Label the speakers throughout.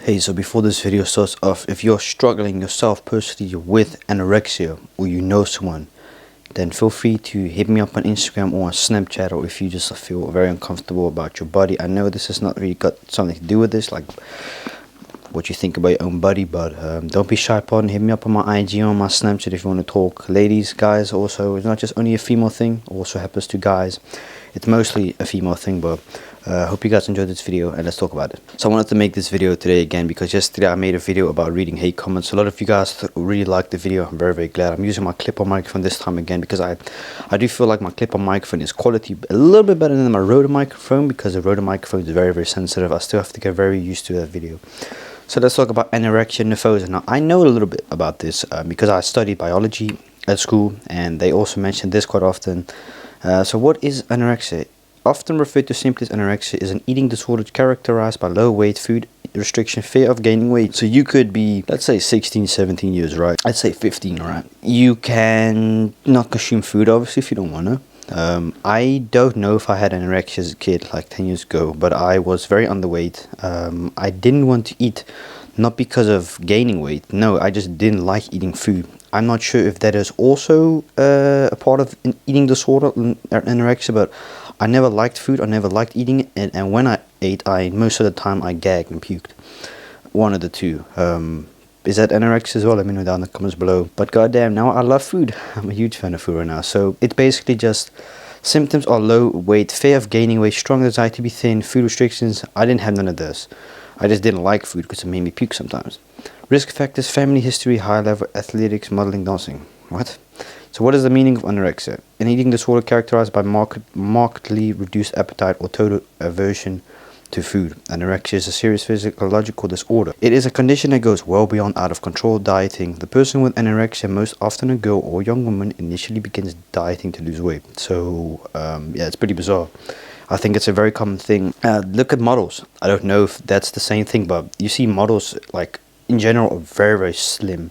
Speaker 1: Hey, so before this video starts off, if you're struggling yourself personally with anorexia or you know someone, then feel free to hit me up on Instagram or on Snapchat, or if you just feel very uncomfortable about your body. I know this has not really got something to do with this, like what you think about your own body, but don't be shy upon. Hit me up on my IG or on my Snapchat if you want to talk. Ladies, guys, also, it's not just only a female thing, it also happens to guys. It's mostly a female thing, but hope you guys enjoyed this video and let's talk about it. So I wanted to make this video today again because yesterday I made a video about reading hate comments. A lot of you guys really liked the video. I'm very glad. I'm using my clip-on microphone this time again because I do feel like my clip-on microphone is quality a little bit better than my Rode microphone, because the Rode microphone is very sensitive. I still have to get very used to that video. So let's talk about anorexia nervosa. Now I know a little bit about this because I studied biology at school and they also mention this quite often. So what is anorexia? Often referred to simply as anorexia, is an eating disorder characterized by low weight, food restriction, fear of gaining weight. So you could be, let's say 16, 17 years, right? I'd say 15, right? You can not consume food, obviously, if you don't want to. I don't know if I had anorexia as a kid, like 10 years ago, but I was very underweight. I didn't want to eat, not because of gaining weight. No, I just didn't like eating food. I'm not sure if that is also a part of an eating disorder, anorexia, but I never liked food. I never liked eating it, and when I ate, most of the time I gagged and puked. One of the two. Is that anorexia as well? Let me know down in the comments below. But goddamn, now I love food. I'm a huge fan of food right now. So it's basically just symptoms are low weight, fear of gaining weight, strong desire to be thin, food restrictions. I didn't have none of this. I just didn't like food because it made me puke sometimes. Risk factors: family history, high level athletics, modeling, dancing. What? So what is the meaning of anorexia? An eating disorder characterized by markedly reduced appetite or total aversion to food. Anorexia is a serious physiological disorder. It is a condition that goes well beyond out of control dieting. The person with anorexia, most often a girl or young woman, initially begins dieting to lose weight. So yeah, it's pretty bizarre. I think it's a very common thing. Look at models. I don't know if that's the same thing, but you see models, like, in general, are very slim.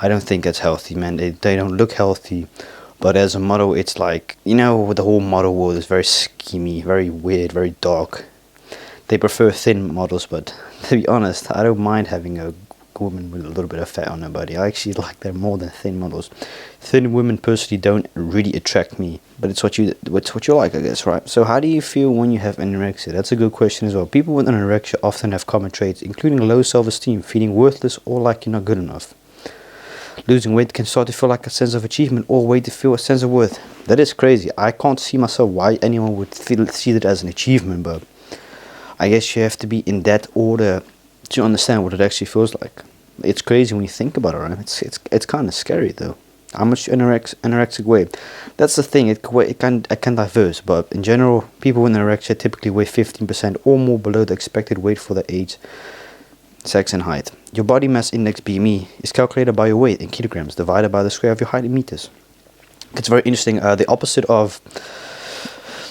Speaker 1: I don't think that's healthy, man. They don't look healthy. But as a model, it's like, you know, the whole model world is very schemy, very weird, very dark. They prefer thin models, but to be honest, I don't mind having a woman with a little bit of fat on her body. I actually like them more than thin models. Thin women personally don't really attract me, but it's what you like, I guess, right? So how do you feel when you have anorexia? That's a good question as well. People with anorexia often have common traits, including low self-esteem, feeling worthless or like you're not good enough. Losing weight can start to feel like a sense of achievement, or weight to feel a sense of worth. That is crazy. I can't see myself why anyone would see that as an achievement, but I guess you have to be in that order to understand what it actually feels like. It's crazy when you think about it, right? It's kind of scary though. How much anorexic weigh? That's the thing. It can diverse, but in general, people with anorexia typically weigh 15% or more below the expected weight for their age, sex, and height. Your body mass index (BMI) is calculated by your weight in kilograms divided by the square of your height in meters. It's very interesting. The opposite of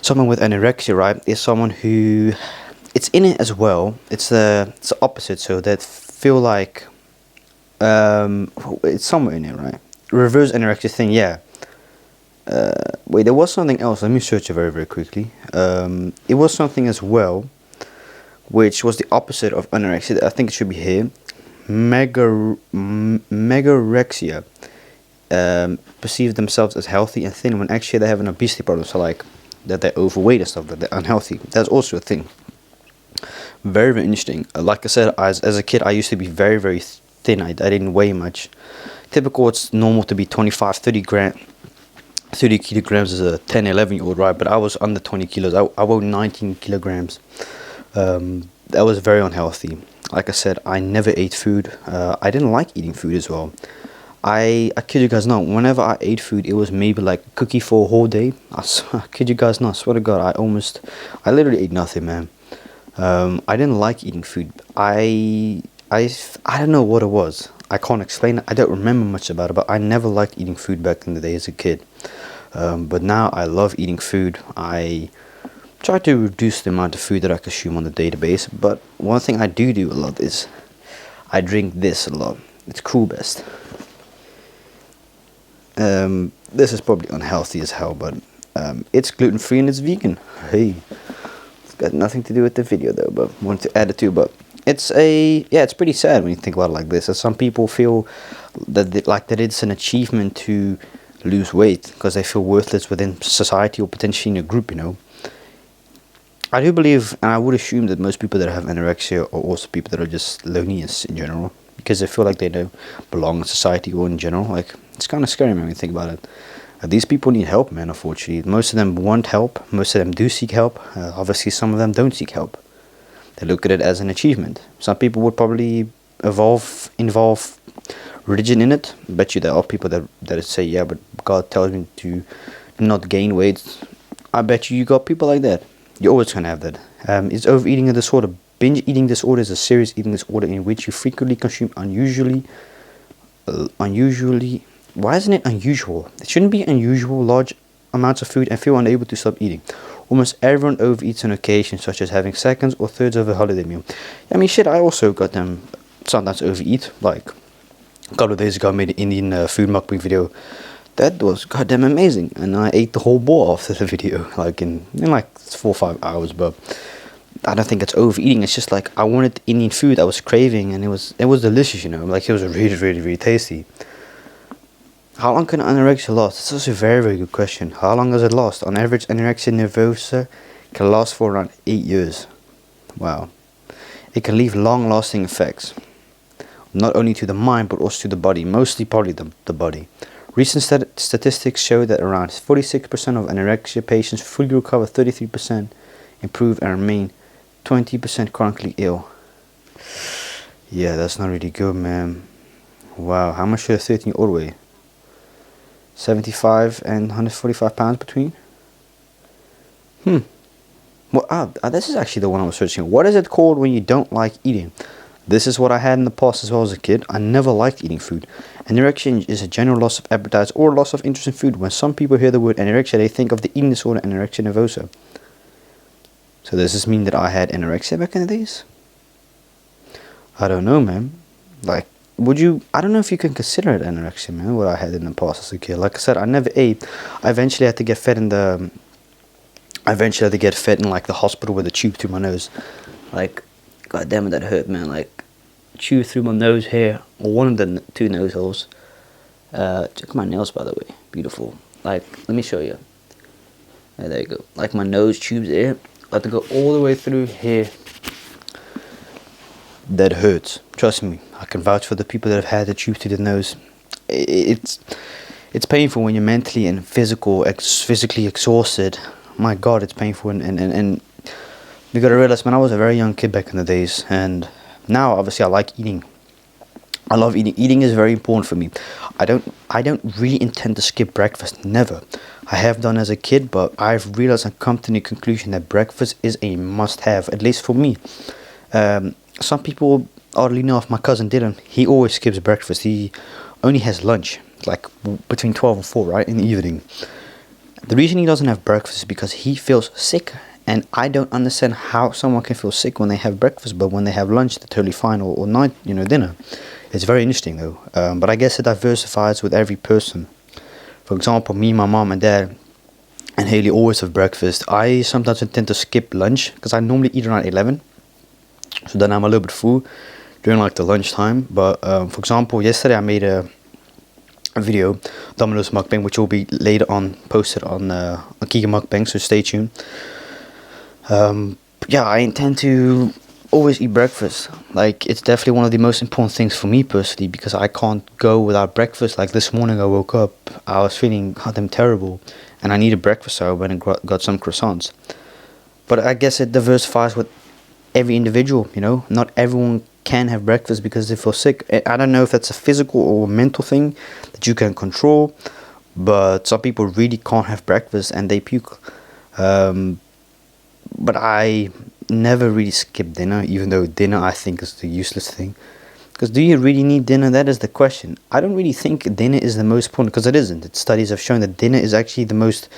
Speaker 1: someone with anorexia, right, is someone who, it's in it as well. It's the opposite. So that feel like it's somewhere in it, right? Reverse anorexia thing, yeah. Wait, there was something else. Let me search it very quickly. It was something as well, which was the opposite of anorexia. I think it should be here. Megorexia. Perceive themselves as healthy and thin when actually they have an obesity problem. So like that they're overweight and stuff, that they're unhealthy. That's also a thing. Very interesting. Like I said, as a kid, I used to be very thin. I didn't weigh much. Typical, it's normal to be 25, 30 kilograms as a 10, 11-year-old, right? But I was under 20 kilos. I weighed 19 kilograms. That was very unhealthy. Like I said, I never ate food. I didn't like eating food as well. I kid you guys not, whenever I ate food, it was maybe like a cookie for a whole day. I kid you guys not, I swear to God, I literally ate nothing, man. I didn't like eating food. I don't know what it was. I can't explain it. I don't remember much about it, but I never liked eating food back in the day as a kid. But now I love eating food. I try to reduce the amount of food that I consume on a daily basis. But one thing I do a lot is I drink this a lot. It's Cool Best. This is probably unhealthy as hell, but it's gluten-free and it's vegan. Hey, it's got nothing to do with the video though, but wanted to add it too. But it's pretty sad when you think about it like this. As some people feel that it's an achievement to lose weight because they feel worthless within society or potentially in a group. I do believe, and I would assume that most people that have anorexia are also people that are just loneliest in general, because they feel like they don't belong in society or in general. Like, it's kind of scary, man, when you think about it. These people need help, man, unfortunately. Most of them want help. Most of them do seek help. Obviously, some of them don't seek help. They look at it as an achievement. Some people would probably involve religion in it. I bet you there are people that say, yeah, but God tells me to not gain weight. I bet you got people like that. You're always going to have that. Is overeating a disorder? Binge eating disorder is a serious eating disorder in which you frequently consume unusually, why isn't it unusual? It shouldn't be unusual large amounts of food and feel unable to stop eating. Almost everyone overeats on occasion, such as having seconds or thirds of a holiday meal. I mean, shit, I also got them sometimes overeat. Like, a couple of days ago I made an Indian food mukbang video. That was goddamn amazing, and I ate the whole bowl after the video, like in like 4 or 5 hours. But I don't think it's overeating. It's just like I wanted Indian food I was craving, and it was delicious, like it was really, really, really tasty. How long can anorexia last? It's also a very, very good question. How long does it last? On average, anorexia nervosa can last for around 8 years. Wow. It can leave long-lasting effects, not only to the mind but also to the body, mostly probably the body. Recent statistics show that around 46% of anorexia patients fully recover, 33% improve, and remain 20% chronically ill. Yeah, that's not really good, man. Wow, how much should a 13-year-old weigh? 75 and 145 pounds between? Well, this is actually the one I was searching. What is it called when you don't like eating? This is what I had in the past as well as a kid. I never liked eating food. Anorexia is a general loss of appetite or loss of interest in food. When some people hear the word anorexia, they think of the eating disorder anorexia nervosa. So does this mean that I had anorexia back in the days? I don't know, man. Like, I don't know if you can consider it anorexia, man, what I had in the past as a kid. Like I said, I never ate. I eventually had to get fed in like the hospital with a tube through my nose. Like, god damn it, that hurt, man. Like, tube through my nose here, or one of the 2 nose holes. Check my nails, by the way. Beautiful. Like, let me show you. Yeah, there you go. Like, my nose tubes there. I had to go all the way through here. That hurts. Trust me. I can vouch for the people that have had the tube to the nose. It's painful when you're mentally and physically exhausted. My God, it's painful. And you gotta realize, man, I was a very young kid back in the days, and now obviously I like eating. I love eating. Eating is very important for me. I don't really intend to skip breakfast. Never. I have done as a kid, but I've realized and come to the conclusion that breakfast is a must-have, at least for me. Some people, oddly enough, my cousin Dylan, he always skips breakfast. He only has lunch, like between 12 and 4, right, in the evening. The reason he doesn't have breakfast is because he feels sick. And I don't understand how someone can feel sick when they have breakfast, but when they have lunch, they're totally fine, or night, dinner. It's very interesting, though. But I guess it diversifies with every person. For example, me, my mom, and dad, and Haley always have breakfast. I sometimes tend to skip lunch, because I normally eat around 11. So then I'm a little bit full during like the lunchtime. But for example, yesterday I made a video, Domino's mukbang, which will be later on posted on Kika Mukbang, so stay tuned. Yeah, I intend to always eat breakfast. Like, it's definitely one of the most important things for me personally, because I can't go without breakfast. Like this morning I woke up, I was feeling goddamn terrible, and I needed breakfast, so I went and got some croissants. But I guess it diversifies with every individual, Not everyone can have breakfast because they feel sick. I don't know if that's a physical or mental thing that you can control, but some people really can't have breakfast and they puke. But I never really skip dinner, even though dinner I think is the useless thing. Because do you really need dinner? That is the question. I don't really think dinner is the most important, because it isn't. Studies have shown that dinner is actually the most,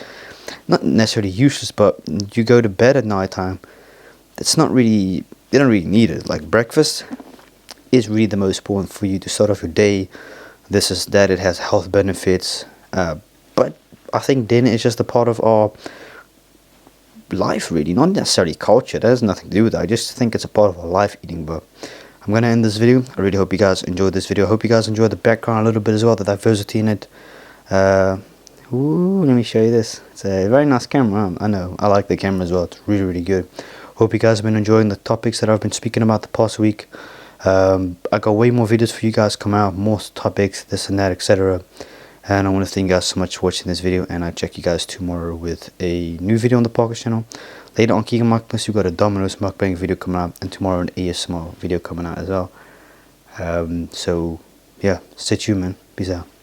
Speaker 1: not necessarily useless, but you go to bed at night time. It's not really, you don't really need it. Like, breakfast is really the most important for you to start off your day. This is that, it has health benefits. But I think dinner is just a part of our life, really, not necessarily culture. That has nothing to do with that. I just think it's a part of our life, eating. But I'm gonna end this video. I really hope you guys enjoyed this video. I hope you guys enjoyed the background a little bit as well, the diversity in it. Ooh, let me show you this. It's a very nice camera. I know, I like the camera as well. It's really, really good. Hope you guys have been enjoying the topics that I've been speaking about the past week. I got way more videos for you guys come out, more topics, this and that, etc. And I want to thank you guys so much for watching this video, and I'll check you guys tomorrow with a new video on the podcast channel. Later on Keegan Mukbangs, we've got a Domino's mukbang video coming out, and tomorrow an ASMR video coming out as well. So yeah, stay tuned, man. Peace out.